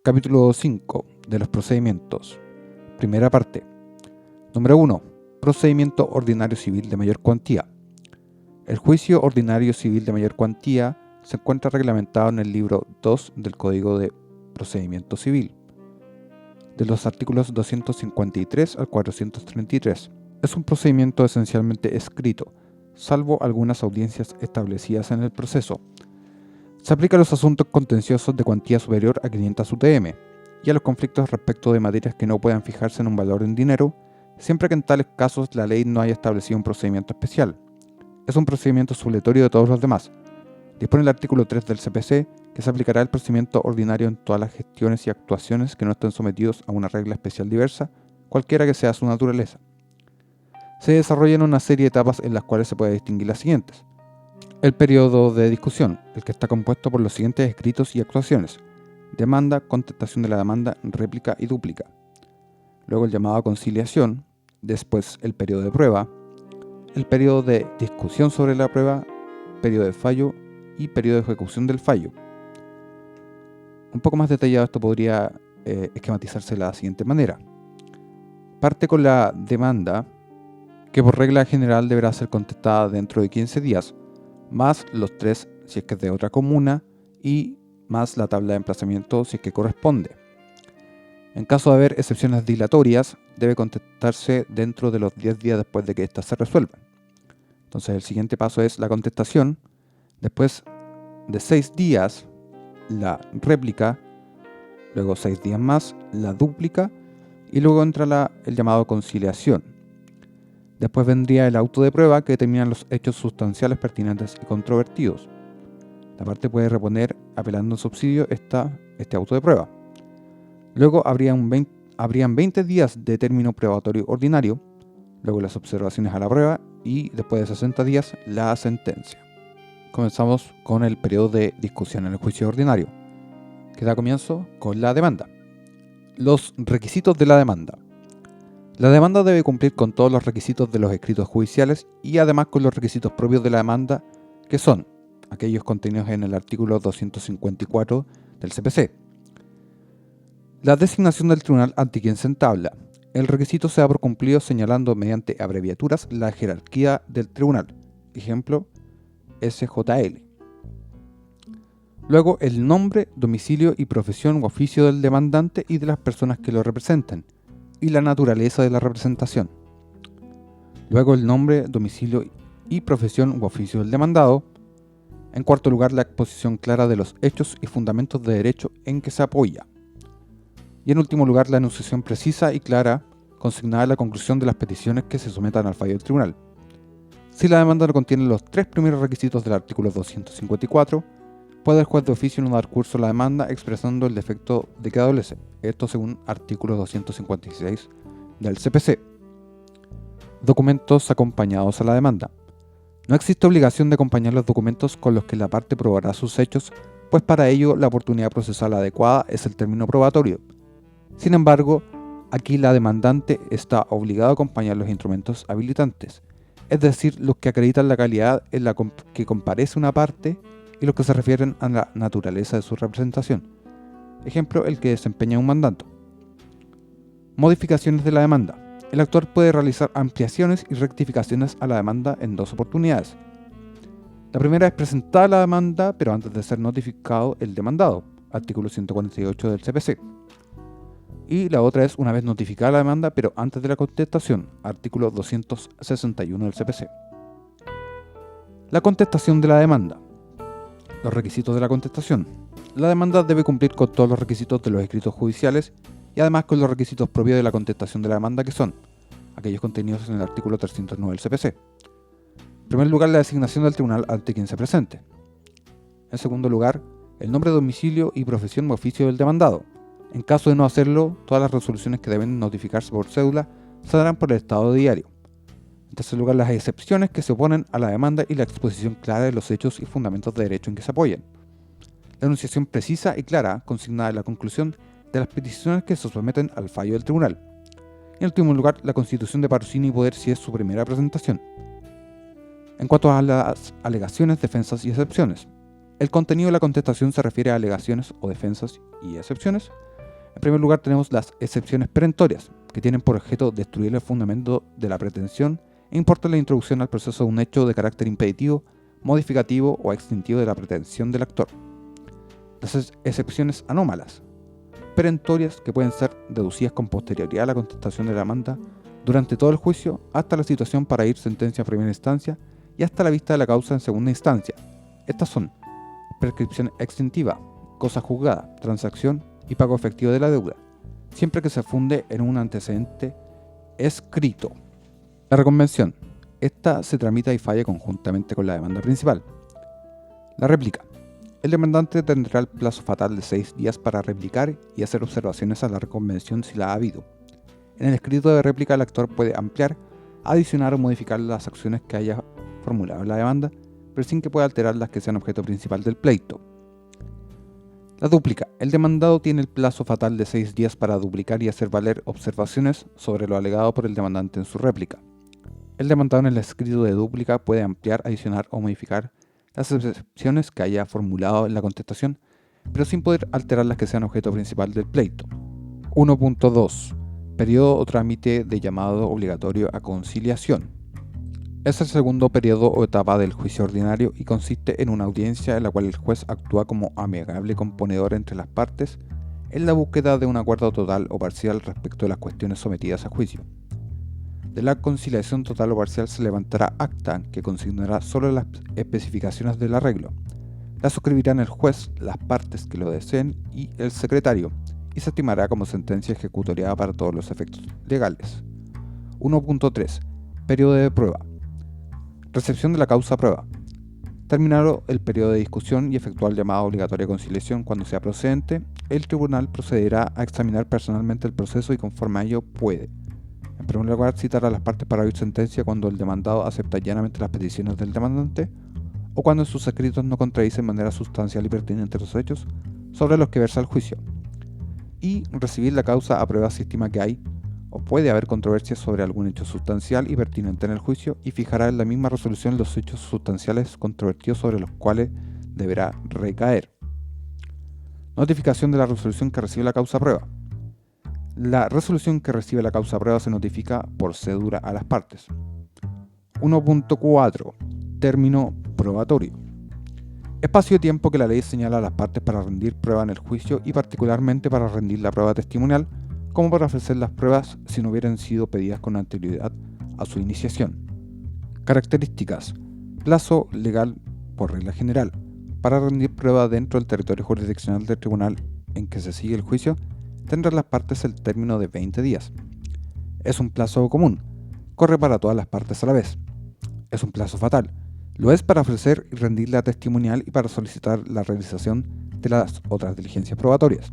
Capítulo 5 de los procedimientos. Primera parte. Número 1. Procedimiento ordinario civil de mayor cuantía. El juicio ordinario civil de mayor cuantía se encuentra reglamentado en el libro 2 del Código de Procedimiento Civil, de los artículos 253 al 433. Es un procedimiento esencialmente escrito, salvo algunas audiencias establecidas en el proceso. Se aplica a los asuntos contenciosos de cuantía superior a 500 UTM y a los conflictos respecto de materias que no puedan fijarse en un valor en dinero, siempre que en tales casos la ley no haya establecido un procedimiento especial. Es un procedimiento supletorio de todos los demás. Dispone el artículo 3 del CPC que se aplicará el procedimiento ordinario en todas las gestiones y actuaciones que no estén sometidos a una regla especial diversa, cualquiera que sea su naturaleza. Se desarrollan una serie de etapas en las cuales se puede distinguir las siguientes. El periodo de discusión, el que está compuesto por los siguientes escritos y actuaciones: demanda, contestación de la demanda, réplica y dúplica. Luego el llamado a conciliación, después el periodo de prueba, el periodo de discusión sobre la prueba, periodo de fallo y periodo de ejecución del fallo. Un poco más detallado esto podría esquematizarse de la siguiente manera. Parte con la demanda, que por regla general deberá ser contestada dentro de 15 días, más los 3 si es que es de otra comuna y más la tabla de emplazamiento si es que corresponde. En caso de haber excepciones dilatorias, debe contestarse dentro de los 10 días después de que éstas se resuelvan. Entonces el siguiente paso es la contestación, después de 6 días la réplica, luego 6 días más la dúplica y luego entra el llamado conciliación. Después vendría el auto de prueba que determina los hechos sustanciales pertinentes y controvertidos. La parte puede reponer apelando en subsidio este auto de prueba. Luego habrían 20 días de término probatorio ordinario, luego las observaciones a la prueba y después de 60 días la sentencia. Comenzamos con el periodo de discusión en el juicio ordinario, que da comienzo con la demanda. Los requisitos de la demanda. La demanda debe cumplir con todos los requisitos de los escritos judiciales y además con los requisitos propios de la demanda, que son aquellos contenidos en el artículo 254 del CPC. La designación del tribunal ante quien se entabla. El requisito se da por cumplido señalando mediante abreviaturas la jerarquía del tribunal. Ejemplo, SJL. Luego, el nombre, domicilio y profesión u oficio del demandante y de las personas que lo representen, y la naturaleza de la representación. Luego, el nombre, domicilio y profesión u oficio del demandado. En cuarto lugar, la exposición clara de los hechos y fundamentos de derecho en que se apoya. Y en último lugar, la enunciación precisa y clara consignada en la conclusión de las peticiones que se sometan al fallo del tribunal. Si la demanda no contiene los 3 primeros requisitos del artículo 254, puede el juez de oficio no dar curso a la demanda expresando el defecto de que adolece. Esto según artículo 256 del CPC. Documentos acompañados a la demanda. No existe obligación de acompañar los documentos con los que la parte probará sus hechos, pues para ello la oportunidad procesal adecuada es el término probatorio. Sin embargo, aquí la demandante está obligada a acompañar los instrumentos habilitantes, es decir, los que acreditan la calidad en la que comparece una parte y los que se refieren a la naturaleza de su representación. Ejemplo, el que desempeña un mandato. Modificaciones de la demanda. El autor puede realizar ampliaciones y rectificaciones a la demanda en 2 oportunidades. La primera es presentar la demanda, pero antes de ser notificado el demandado, artículo 148 del CPC. Y la otra es una vez notificada la demanda, pero antes de la contestación, artículo 261 del CPC. La contestación de la demanda. Los requisitos de la contestación. La demanda debe cumplir con todos los requisitos de los escritos judiciales y además con los requisitos propios de la contestación de la demanda, que son aquellos contenidos en el artículo 309 del CPC. En primer lugar, la designación del tribunal ante quien se presente. En segundo lugar, el nombre, domicilio y profesión u oficio del demandado. En caso de no hacerlo, todas las resoluciones que deben notificarse por cédula se darán por el estado diario. En tercer lugar, las excepciones que se oponen a la demanda y la exposición clara de los hechos y fundamentos de derecho en que se apoyan. La enunciación precisa y clara consignada en la conclusión de las peticiones que se someten al fallo del tribunal. Y en último lugar, la constitución de patrocinio y poder si es su primera presentación. En cuanto a las alegaciones, defensas y excepciones, el contenido de la contestación se refiere a alegaciones o defensas y excepciones En primer lugar tenemos las excepciones perentorias, que tienen por objeto destruir el fundamento de la pretensión e importar la introducción al proceso de un hecho de carácter impeditivo, modificativo o extintivo de la pretensión del actor. Las excepciones anómalas, perentorias, que pueden ser deducidas con posterioridad a la contestación de la demanda durante todo el juicio, hasta la situación para ir sentencia a primera instancia y hasta la vista de la causa en segunda instancia. Estas son prescripción extintiva, cosa juzgada, transacción y pago efectivo de la deuda, siempre que se funde en un antecedente escrito. La reconvención. Esta se tramita y falla conjuntamente con la demanda principal. La réplica. El demandante tendrá el plazo fatal de 6 días para replicar y hacer observaciones a la reconvención si la ha habido. En el escrito de réplica el actor puede ampliar, adicionar o modificar las acciones que haya formulado en la demanda, pero sin que pueda alterar las que sean objeto principal del pleito. La dúplica. El demandado tiene el plazo fatal de 6 días para duplicar y hacer valer observaciones sobre lo alegado por el demandante en su réplica. El demandado en el escrito de dúplica puede ampliar, adicionar o modificar las excepciones que haya formulado en la contestación, pero sin poder alterar las que sean objeto principal del pleito. 1.2. Periodo o trámite de llamado obligatorio a conciliación. Es el segundo periodo o etapa del juicio ordinario y consiste en una audiencia en la cual el juez actúa como amigable componedor entre las partes en la búsqueda de un acuerdo total o parcial respecto de las cuestiones sometidas a juicio. De la conciliación total o parcial se levantará acta que consignará solo las especificaciones del arreglo. La suscribirán el juez, las partes que lo deseen y el secretario, y se estimará como sentencia ejecutoriada para todos los efectos legales. 1.3. Periodo de prueba. Recepción de la causa prueba. Terminado el periodo de discusión y efectuar el llamado obligatorio a conciliación cuando sea procedente, el tribunal procederá a examinar personalmente el proceso y conforme a ello puede, en primer lugar, citar a las partes para oír sentencia cuando el demandado acepta llanamente las peticiones del demandante o cuando en sus escritos no contradice en manera sustancial y pertinente los hechos sobre los que versa el juicio, y recibir la causa a prueba si estima que hay o puede haber controversia sobre algún hecho sustancial y pertinente en el juicio, y fijará en la misma resolución los hechos sustanciales controvertidos sobre los cuales deberá recaer. Notificación de la resolución que recibe la causa prueba. La resolución que recibe la causa prueba se notifica por cedura a las partes. 1.4. Término probatorio. Espacio-tiempo que la ley señala a las partes para rendir prueba en el juicio y particularmente para rendir la prueba testimonial, como para ofrecer las pruebas si no hubieran sido pedidas con anterioridad a su iniciación. Características. Plazo legal por regla general. Para rendir prueba dentro del territorio jurisdiccional del tribunal en que se sigue el juicio, tendrán las partes el término de 20 días. Es un plazo común. Corre para todas las partes a la vez. Es un plazo fatal. Lo es para ofrecer y rendir la testimonial y para solicitar la realización de las otras diligencias probatorias.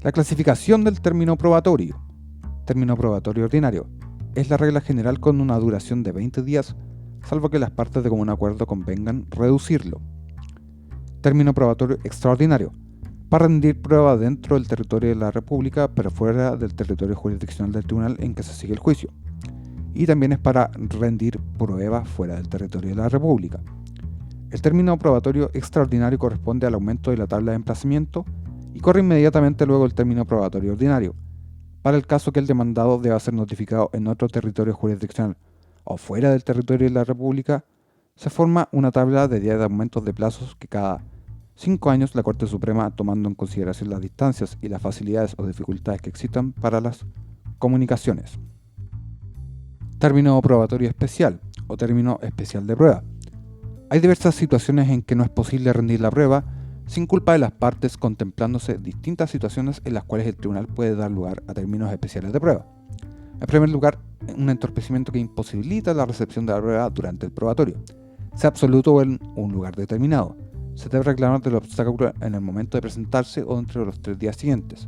La clasificación del término probatorio. Término probatorio ordinario. Es la regla general con una duración de 20 días, salvo que las partes de común acuerdo convengan reducirlo. Término probatorio extraordinario. Para rendir prueba dentro del territorio de la República, pero fuera del territorio jurisdiccional del tribunal en que se sigue el juicio. Y también es para rendir prueba fuera del territorio de la República. El término probatorio extraordinario corresponde al aumento de la tabla de emplazamiento y corre inmediatamente luego el término probatorio ordinario, para el caso que el demandado deba ser notificado en otro territorio jurisdiccional o fuera del territorio de la República. Se forma una tabla de días de aumentos de plazos que cada 5 años la Corte Suprema, tomando en consideración las distancias y las facilidades o dificultades que existan para las comunicaciones. Término probatorio especial o término especial de prueba. Hay diversas situaciones en que no es posible rendir la prueba sin culpa de las partes, contemplándose distintas situaciones en las cuales el tribunal puede dar lugar a términos especiales de prueba. En primer lugar, un entorpecimiento que imposibilita la recepción de la prueba durante el probatorio, sea absoluto o en un lugar determinado. Se debe reclamar del obstáculo en el momento de presentarse o dentro de los 3 días siguientes.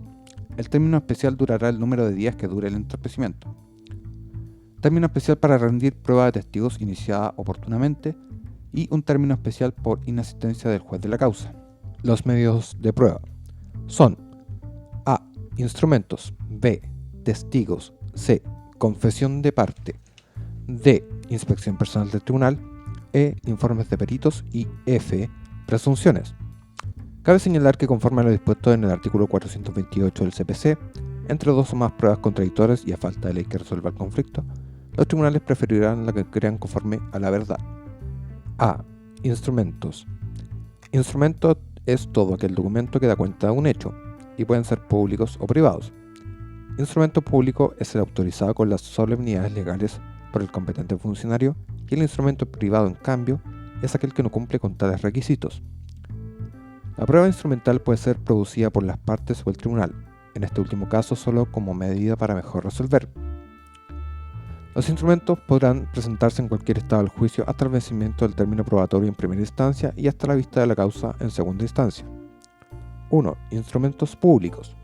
El término especial durará el número de días que dure el entorpecimiento. Término especial para rendir prueba de testigos iniciada oportunamente y un término especial por inasistencia del juez de la causa. Los medios de prueba son A. Instrumentos. B. Testigos. C. Confesión de parte. D. Inspección personal del tribunal. E. Informes de peritos. Y F. Presunciones. Cabe señalar que conforme a lo dispuesto en el artículo 428 del CPC, entre dos o más pruebas contradictorias y a falta de ley que resuelva el conflicto, los tribunales preferirán la que crean conforme a la verdad. A. Instrumentos. Instrumento es todo aquel documento que da cuenta de un hecho, y pueden ser públicos o privados. Instrumento público es el autorizado con las solemnidades legales por el competente funcionario, y el instrumento privado, en cambio, es aquel que no cumple con tales requisitos. La prueba instrumental puede ser producida por las partes o el tribunal, en este último caso solo como medida para mejor resolver. Los instrumentos podrán presentarse en cualquier estado del juicio hasta el vencimiento del término probatorio en primera instancia y hasta la vista de la causa en segunda instancia. 1. Instrumentos públicos.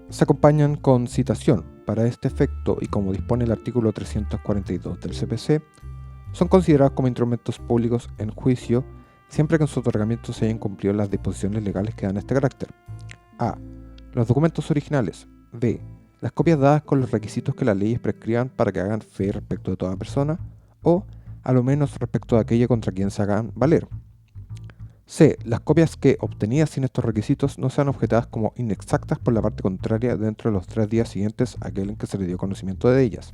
Se acompañan con citación. Para este efecto, y como dispone el artículo 342 del CPC, son considerados como instrumentos públicos en juicio siempre que en su otorgamiento se hayan cumplido las disposiciones legales que dan este carácter. A. Los documentos originales. B. Las copias dadas con los requisitos que las leyes prescriban para que hagan fe respecto de toda persona, o, a lo menos, respecto de aquella contra quien se hagan valer. C. Las copias que, obtenidas sin estos requisitos, no sean objetadas como inexactas por la parte contraria dentro de los 3 días siguientes a aquel en que se le dio conocimiento de ellas.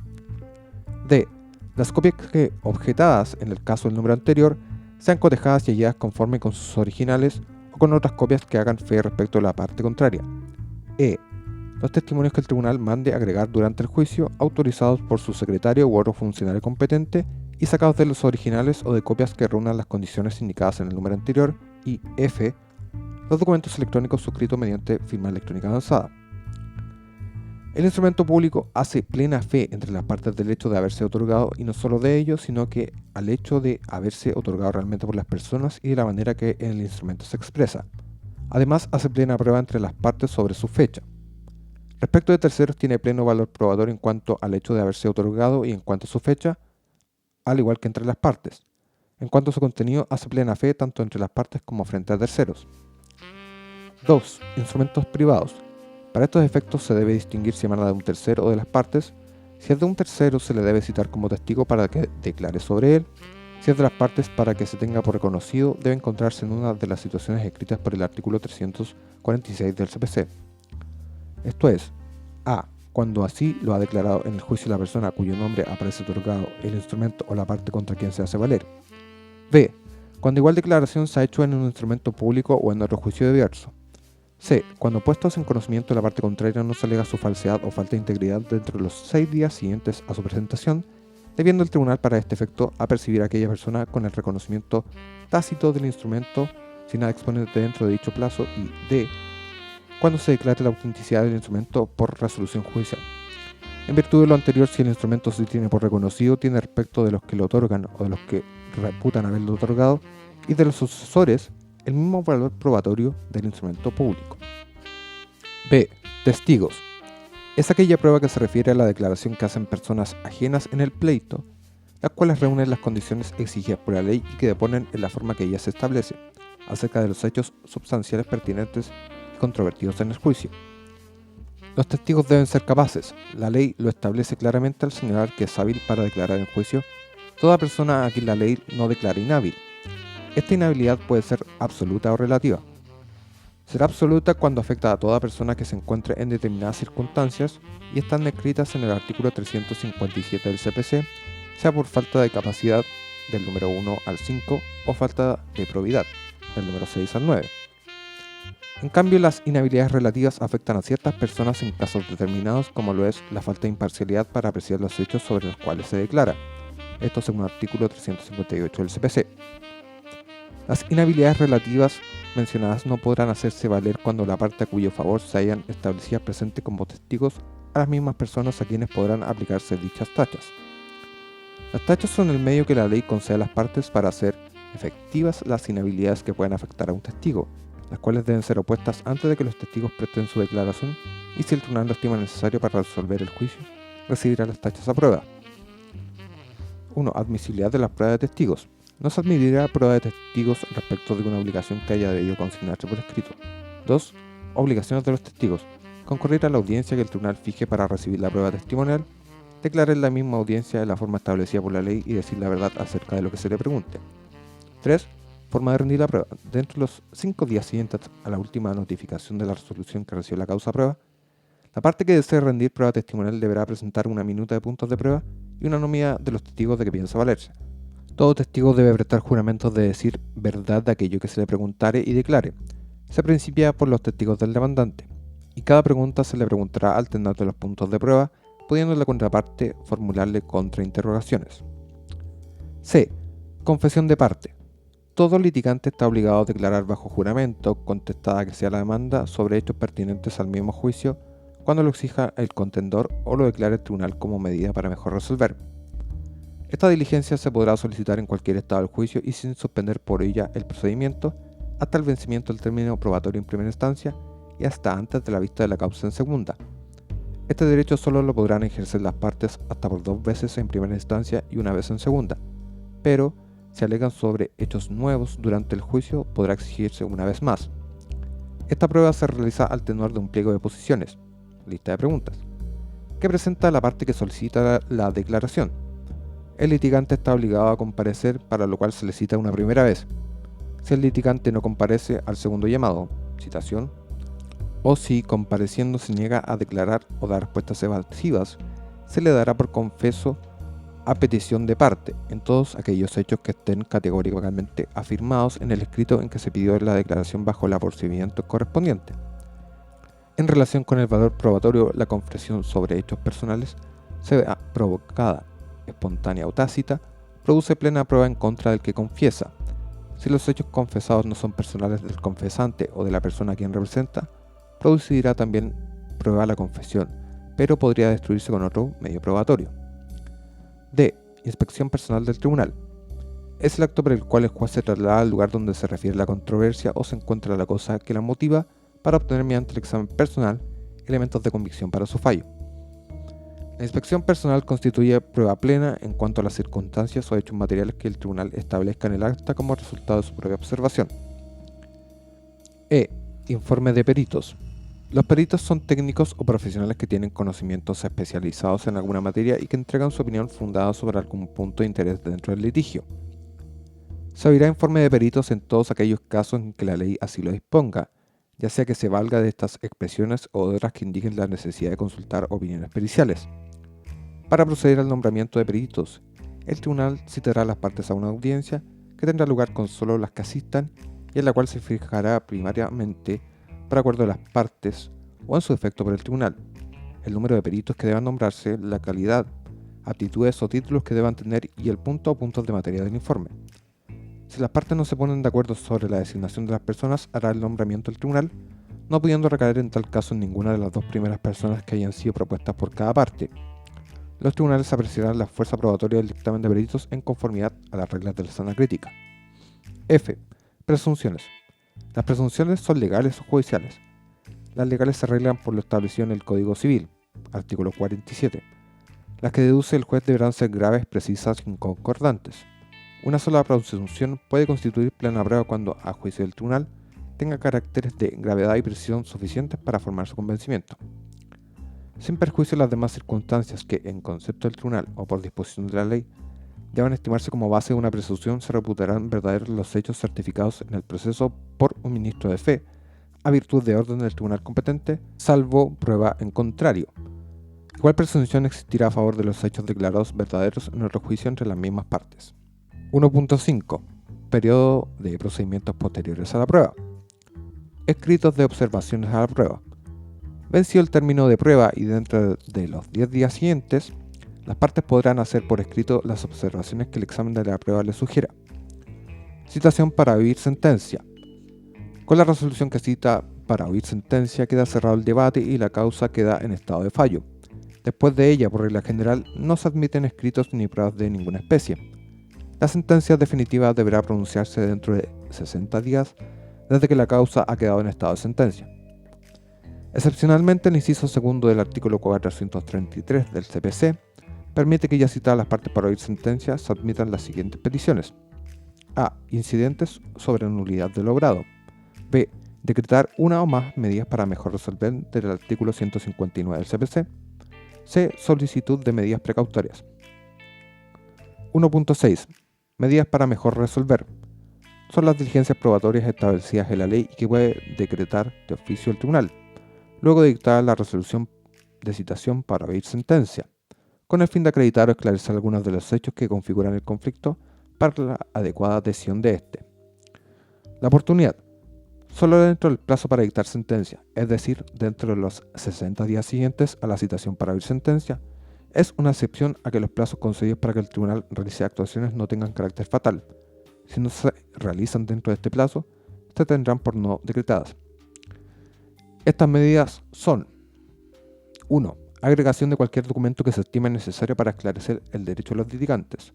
D. Las copias que, objetadas en el caso del número anterior, sean cotejadas y halladas conforme con sus originales o con otras copias que hagan fe respecto de la parte contraria. E. Los testimonios que el tribunal mande agregar durante el juicio, autorizados por su secretario u otro funcionario competente y sacados de los originales o de copias que reúnan las condiciones indicadas en el número anterior. Y F. Los documentos electrónicos suscritos mediante firma electrónica avanzada. El instrumento público hace plena fe entre las partes del hecho de haberse otorgado, y no solo de ello, sino que al hecho de haberse otorgado realmente por las personas y de la manera que en el instrumento se expresa. Además, hace plena prueba entre las partes sobre su fecha. Respecto de terceros, tiene pleno valor probatorio en cuanto al hecho de haberse otorgado y en cuanto a su fecha, al igual que entre las partes. En cuanto a su contenido, hace plena fe tanto entre las partes como frente a terceros. 2. Instrumentos privados. Para estos efectos se debe distinguir si emana de un tercero o de las partes. Si es de un tercero, se le debe citar como testigo para que declare sobre él. Si es de las partes, para que se tenga por reconocido, debe encontrarse en una de las situaciones escritas por el artículo 346 del CPC. Esto es: A. Cuando así lo ha declarado en el juicio la persona a cuyo nombre aparece otorgado el instrumento o la parte contra quien se hace valer. B. Cuando igual declaración se ha hecho en un instrumento público o en otro juicio diverso. C. Cuando puestos en conocimiento de la parte contraria no se alega su falsedad o falta de integridad dentro de los 6 días siguientes a su presentación, debiendo el tribunal para este efecto apercibir a aquella persona con el reconocimiento tácito del instrumento sin nada exponente dentro de dicho plazo. Y D. Cuando se declare la autenticidad del instrumento por resolución judicial. En virtud de lo anterior, si el instrumento se tiene por reconocido, tiene respecto de los que lo otorgan o de los que reputan haberlo otorgado y de los sucesores el mismo valor probatorio del instrumento público. B. Testigos. Es aquella prueba que se refiere a la declaración que hacen personas ajenas en el pleito, las cuales reúnen las condiciones exigidas por la ley y que deponen en la forma que ella se establece, acerca de los hechos substanciales pertinentes y controvertidos en el juicio. Los testigos deben ser capaces. La ley lo establece claramente al señalar que es hábil para declarar en juicio toda persona a quien la ley no declara inhábil. Esta inhabilidad puede ser absoluta o relativa. Será absoluta cuando afecta a toda persona que se encuentre en determinadas circunstancias y están descritas en el artículo 357 del CPC, sea por falta de capacidad del número 1 al 5 o falta de probidad del número 6 al 9. En cambio, las inhabilidades relativas afectan a ciertas personas en casos determinados, como lo es la falta de imparcialidad para apreciar los hechos sobre los cuales se declara. Esto según el artículo 358 del CPC. Las inhabilidades relativas mencionadas no podrán hacerse valer cuando la parte a cuyo favor se hayan establecidas presente como testigos a las mismas personas a quienes podrán aplicarse dichas tachas. Las tachas son el medio que la ley concede a las partes para hacer efectivas las inhabilidades que puedan afectar a un testigo, las cuales deben ser opuestas antes de que los testigos presten su declaración, y si el tribunal lo estima necesario para resolver el juicio, recibirá las tachas a prueba. 1. Admisibilidad de las pruebas de testigos. No se admitirá prueba de testigos respecto de una obligación que haya debido consignarse por escrito. 2. Obligaciones de los testigos. Concurrir a la audiencia que el tribunal fije para recibir la prueba testimonial, declarar en la misma audiencia de la forma establecida por la ley y decir la verdad acerca de lo que se le pregunte. 3. Forma de rendir la prueba. Dentro de los 5 días siguientes a la última notificación de la resolución que recibió la causa prueba, la parte que desee rendir prueba testimonial deberá presentar una minuta de puntos de prueba y una nómina de los testigos de que piensa valerse. Todo testigo debe prestar juramentos de decir verdad de aquello que se le preguntare y declare. Se principia por los testigos del demandante, y cada pregunta se le preguntará alternando los puntos de prueba, pudiendo la contraparte formularle contrainterrogaciones. C. Confesión de parte. Todo litigante está obligado a declarar bajo juramento, contestada que sea la demanda, sobre hechos pertinentes al mismo juicio, cuando lo exija el contendor o lo declare el tribunal como medida para mejor resolver. Esta diligencia se podrá solicitar en cualquier estado del juicio y sin suspender por ella el procedimiento hasta el vencimiento del término probatorio en primera instancia y hasta antes de la vista de la causa en segunda. Este derecho solo lo podrán ejercer las partes hasta por 2 veces en primera instancia y una vez en segunda, pero si alegan sobre hechos nuevos durante el juicio podrá exigirse una vez más. Esta prueba se realiza al tenor de un pliego de posiciones, lista de preguntas, que presenta la parte que solicita la declaración. El litigante está obligado a comparecer, para lo cual se le cita una primera vez. Si el litigante no comparece al segundo llamado, citación, o si compareciendo se niega a declarar o dar respuestas evasivas, se le dará por confeso a petición de parte en todos aquellos hechos que estén categóricamente afirmados en el escrito en que se pidió la declaración bajo el procedimiento correspondiente. En relación con el valor probatorio, la confesión sobre hechos personales, sea provocada, espontánea o tácita, produce plena prueba en contra del que confiesa. Si los hechos confesados no son personales del confesante o de la persona a quien representa, producirá también prueba la confesión, pero podría destruirse con otro medio probatorio. D. Inspección personal del tribunal. Es el acto por el cual el juez se traslada al lugar donde se refiere la controversia o se encuentra la cosa que la motiva para obtener mediante el examen personal elementos de convicción para su fallo. La inspección personal constituye prueba plena en cuanto a las circunstancias o hechos materiales que el tribunal establezca en el acta como resultado de su propia observación. E. Informe de peritos. Los peritos son técnicos o profesionales que tienen conocimientos especializados en alguna materia y que entregan su opinión fundada sobre algún punto de interés dentro del litigio. Se oirá informe de peritos en todos aquellos casos en que la ley así lo disponga, ya sea que se valga de estas expresiones o de otras que indiquen la necesidad de consultar opiniones periciales. Para proceder al nombramiento de peritos, el tribunal citará a las partes a una audiencia que tendrá lugar con solo las que asistan y en la cual se fijará primariamente, por acuerdo de las partes o en su defecto por el tribunal, el número de peritos que deban nombrarse, la calidad, aptitudes o títulos que deban tener y el punto o puntos de materia del informe. Si las partes no se ponen de acuerdo sobre la designación de las personas, hará el nombramiento del tribunal, no pudiendo recaer en tal caso en ninguna de las 2 primeras personas que hayan sido propuestas por cada parte. Los tribunales apreciarán la fuerza probatoria del dictamen de peritos en conformidad a las reglas de la sana crítica. F. Presunciones. Las presunciones son legales o judiciales. Las legales se arreglan por lo establecido en el Código Civil, artículo 47. Las que deduce el juez deberán ser graves, precisas y concordantes. Una sola presunción puede constituir plena prueba cuando, a juicio del tribunal, tenga caracteres de gravedad y precisión suficientes para formar su convencimiento. Sin perjuicio de las demás circunstancias que, en concepto del tribunal o por disposición de la ley, deban estimarse como base de una presunción, se reputarán verdaderos los hechos certificados en el proceso por un ministro de fe, a virtud de orden del tribunal competente, salvo prueba en contrario. Igual presunción existirá a favor de los hechos declarados verdaderos en otro juicio entre las mismas partes. 1.5. Periodo de procedimientos posteriores a la prueba. Escritos de observaciones a la prueba. Vencido el término de prueba y dentro de los 10 días siguientes, las partes podrán hacer por escrito las observaciones que el examen de la prueba les sugiera. Citación para oír sentencia. Con la resolución que cita para oír sentencia queda cerrado el debate y la causa queda en estado de fallo. Después de ella, por regla general, no se admiten escritos ni pruebas de ninguna especie. La sentencia definitiva deberá pronunciarse dentro de 60 días desde que la causa ha quedado en estado de sentencia. Excepcionalmente, el inciso segundo del artículo 433 del CPC permite que ya citadas las partes para oír sentencia se admitan las siguientes peticiones. A. Incidentes sobre nulidad de lo obrado. B. Decretar una o más medidas para mejor resolver del artículo 159 del CPC. C. Solicitud de medidas precautorias. 1.6. Medidas para mejor resolver. son las diligencias probatorias establecidas en la ley y que puede decretar de oficio el tribunal, luego de dictar la resolución de citación para oír sentencia, con el fin de acreditar o esclarecer algunos de los hechos que configuran el conflicto para la adecuada decisión de éste. La oportunidad. Solo dentro del plazo para dictar sentencia, es decir, dentro de los 60 días siguientes a la citación para oír sentencia, es una excepción a que los plazos concedidos para que el tribunal realice actuaciones no tengan carácter fatal. Si no se realizan dentro de este plazo, se tendrán por no decretadas. Estas medidas son: 1. Agregación de cualquier documento que se estime necesario para esclarecer el derecho de los litigantes.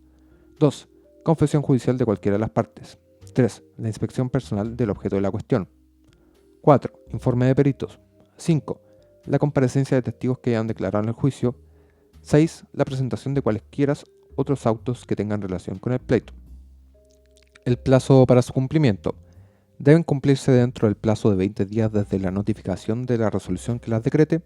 2. Confesión judicial de cualquiera de las partes. 3. La inspección personal del objeto de la cuestión. 4. Informe de peritos. 5. La comparecencia de testigos que hayan declarado en el juicio. 6. La presentación de cualesquiera otros autos que tengan relación con el pleito. El plazo para su cumplimiento. Deben cumplirse dentro del plazo de 20 días desde la notificación de la resolución que las decrete.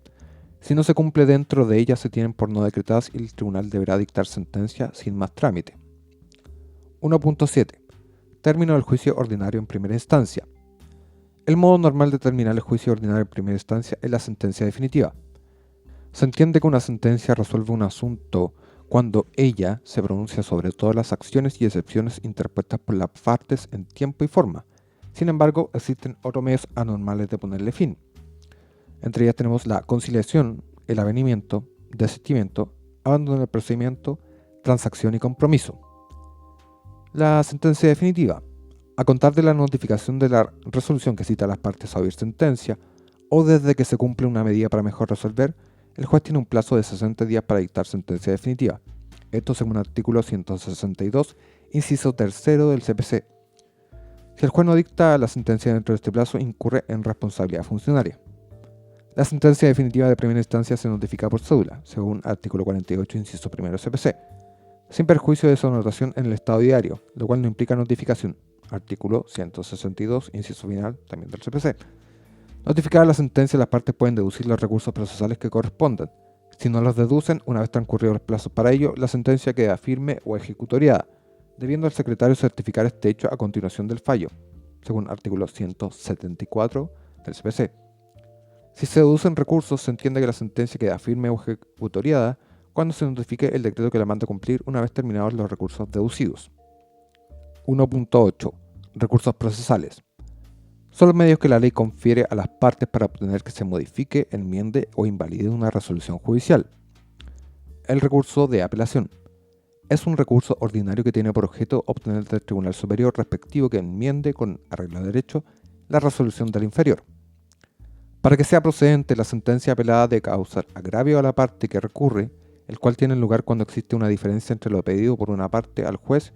Si no se cumple dentro de ellas, se tienen por no decretadas y el tribunal deberá dictar sentencia sin más trámite. 1.7. Término del juicio ordinario en primera instancia. El modo normal de terminar el juicio ordinario en primera instancia es la sentencia definitiva. Se entiende que una sentencia resuelve un asunto cuando ella se pronuncia sobre todas las acciones y excepciones interpuestas por las partes en tiempo y forma. Sin embargo, existen otros medios anormales de ponerle fin. Entre ellas tenemos la conciliación, el avenimiento, desistimiento, abandono del procedimiento, transacción y compromiso. La sentencia definitiva. A contar de la notificación de la resolución que cita a las partes a oír sentencia, o desde que se cumple una medida para mejor resolver, el juez tiene un plazo de 60 días para dictar sentencia definitiva. Esto según el artículo 162, inciso 3 del CPC. Si el juez no dicta la sentencia dentro de este plazo, incurre en responsabilidad funcionaria. La sentencia definitiva de primera instancia se notifica por cédula, según artículo 48, inciso 1 CPC, sin perjuicio de su anotación en el estado diario, lo cual no implica notificación. Artículo 162, inciso final, también del CPC. Notificada la sentencia, las partes pueden deducir los recursos procesales que correspondan. Si no los deducen, una vez transcurridos los plazos para ello, la sentencia queda firme o ejecutoriada, debiendo el secretario certificar este hecho a continuación del fallo, según artículo 174 del CPC. Si se deducen recursos, se entiende que la sentencia queda firme o ejecutoriada cuando se notifique el decreto que la manda cumplir una vez terminados los recursos deducidos. 1.8. Recursos procesales. Son los medios que la ley confiere a las partes para obtener que se modifique, enmiende o invalide una resolución judicial. El recurso de apelación. Es un recurso ordinario que tiene por objeto obtener del Tribunal Superior respectivo que enmiende con arreglo de derecho la resolución del inferior. Para que sea procedente, la sentencia apelada debe causar agravio a la parte que recurre, el cual tiene lugar cuando existe una diferencia entre lo pedido por una parte al juez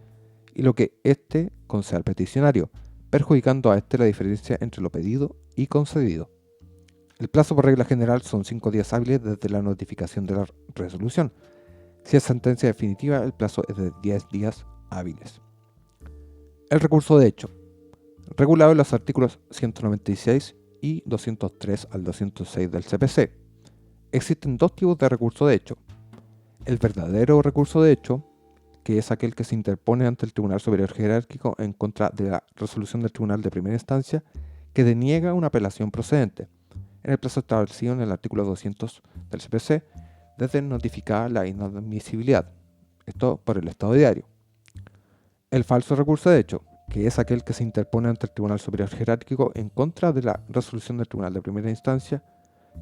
y lo que éste concede al peticionario, perjudicando a éste la diferencia entre lo pedido y concedido. El plazo por regla general son 5 días hábiles desde la notificación de la resolución. Si es sentencia definitiva, el plazo es de 10 días hábiles. El recurso de hecho. Regulado en los artículos 196 y 203 al 206 del CPC. Existen dos tipos de recurso de hecho. El verdadero recurso de hecho, que es aquel que se interpone ante el Tribunal Superior Jerárquico en contra de la resolución del Tribunal de Primera Instancia, que deniega una apelación procedente, en el plazo establecido en el artículo 200 del CPC, desde notificada la inadmisibilidad, esto por el estado diario. El falso recurso de hecho, que es aquel que se interpone ante el Tribunal Superior Jerárquico en contra de la resolución del Tribunal de Primera Instancia,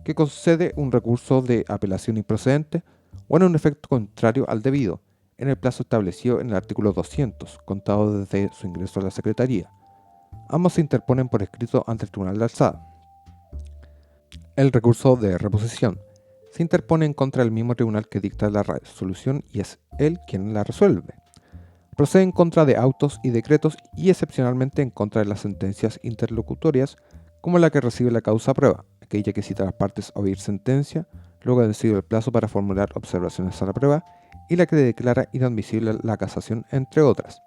que concede un recurso de apelación improcedente o en un efecto contrario al debido, en el plazo establecido en el artículo 200, contado desde su ingreso a la Secretaría. Ambos se interponen por escrito ante el Tribunal de Alzada. El recurso de reposición se interpone en contra del mismo tribunal que dicta la resolución y es él quien la resuelve. Procede en contra de autos y decretos y excepcionalmente en contra de las sentencias interlocutorias, como la que recibe la causa a prueba, aquella que cita a las partes a oír sentencia, luego de decidir el plazo para formular observaciones a la prueba, y la que declara inadmisible la casación, entre otras.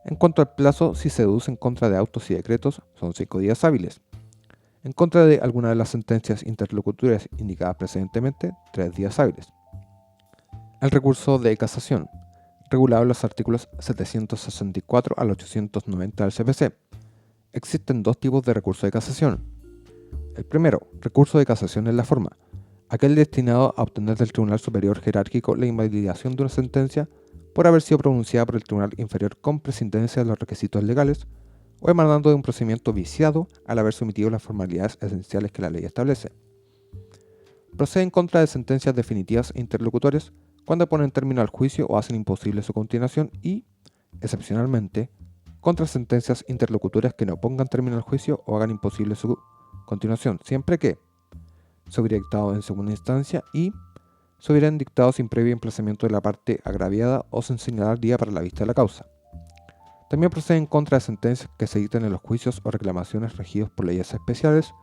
En cuanto al plazo, si se deduce en contra de autos y decretos, son 5 días hábiles. En contra de alguna de las sentencias interlocutorias indicadas precedentemente, 3 días hábiles. El recurso de casación. regulado en los artículos 764 al 890 del CPC. Existen dos tipos de recurso de casación. El primero, recurso de casación en la forma, aquel destinado a obtener del Tribunal Superior Jerárquico la invalidación de una sentencia por haber sido pronunciada por el Tribunal Inferior con prescindencia de los requisitos legales o emanando de un procedimiento viciado al haber sometido las formalidades esenciales que la ley establece. Procede en contra de sentencias definitivas e interlocutorias cuando ponen término al juicio o hacen imposible su continuación y, excepcionalmente, contra sentencias interlocutorias que no pongan término al juicio o hagan imposible su continuación, siempre que se hubiera dictado en segunda instancia y se hubieran dictado sin previo emplazamiento de la parte agraviada o sin señalar día para la vista de la causa. También procede en contra de sentencias que se dicten en los juicios o reclamaciones regidos por leyes especiales,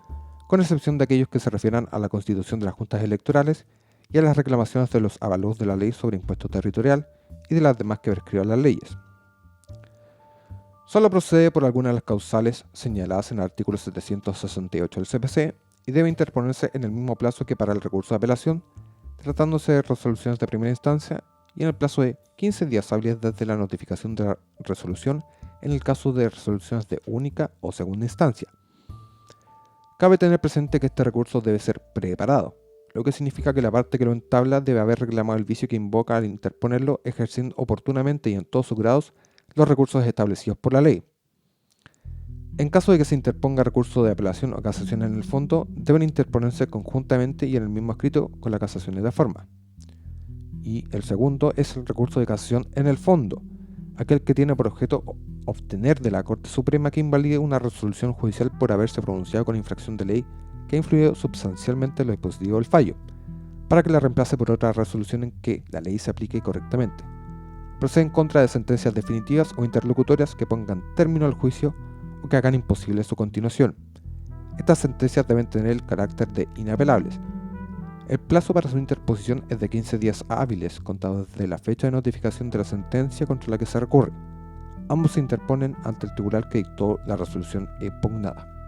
con excepción de aquellos que se refieran a la constitución de las juntas electorales y a las reclamaciones de los avalúos de la ley sobre impuesto territorial y de las demás que prescriban las leyes. Solo procede por alguna de las causales señaladas en el artículo 768 del CPC y debe interponerse en el mismo plazo que para el recurso de apelación, tratándose de resoluciones de primera instancia y en el plazo de 15 días hábiles desde la notificación de la resolución en el caso de resoluciones de única o segunda instancia. Cabe tener presente que este recurso debe ser preparado, lo que significa que la parte que lo entabla debe haber reclamado el vicio que invoca al interponerlo, ejerciendo oportunamente y en todos sus grados los recursos establecidos por la ley. En caso de que se interponga recurso de apelación o casación en el fondo, deben interponerse conjuntamente y en el mismo escrito con la casación en la forma. Y el segundo es el recurso de casación en el fondo, aquel que tiene por objeto obtener de la Corte Suprema que invalide una resolución judicial por haberse pronunciado con infracción de ley que ha influido sustancialmente en lo dispositivo del fallo, para que la reemplace por otra resolución en que la ley se aplique correctamente. Procede en contra de sentencias definitivas o interlocutorias que pongan término al juicio o que hagan imposible su continuación. Estas sentencias deben tener el carácter de inapelables. El plazo para su interposición es de 15 días hábiles contados desde la fecha de notificación de la sentencia contra la que se recurre. Ambos se interponen ante el tribunal que dictó la resolución impugnada.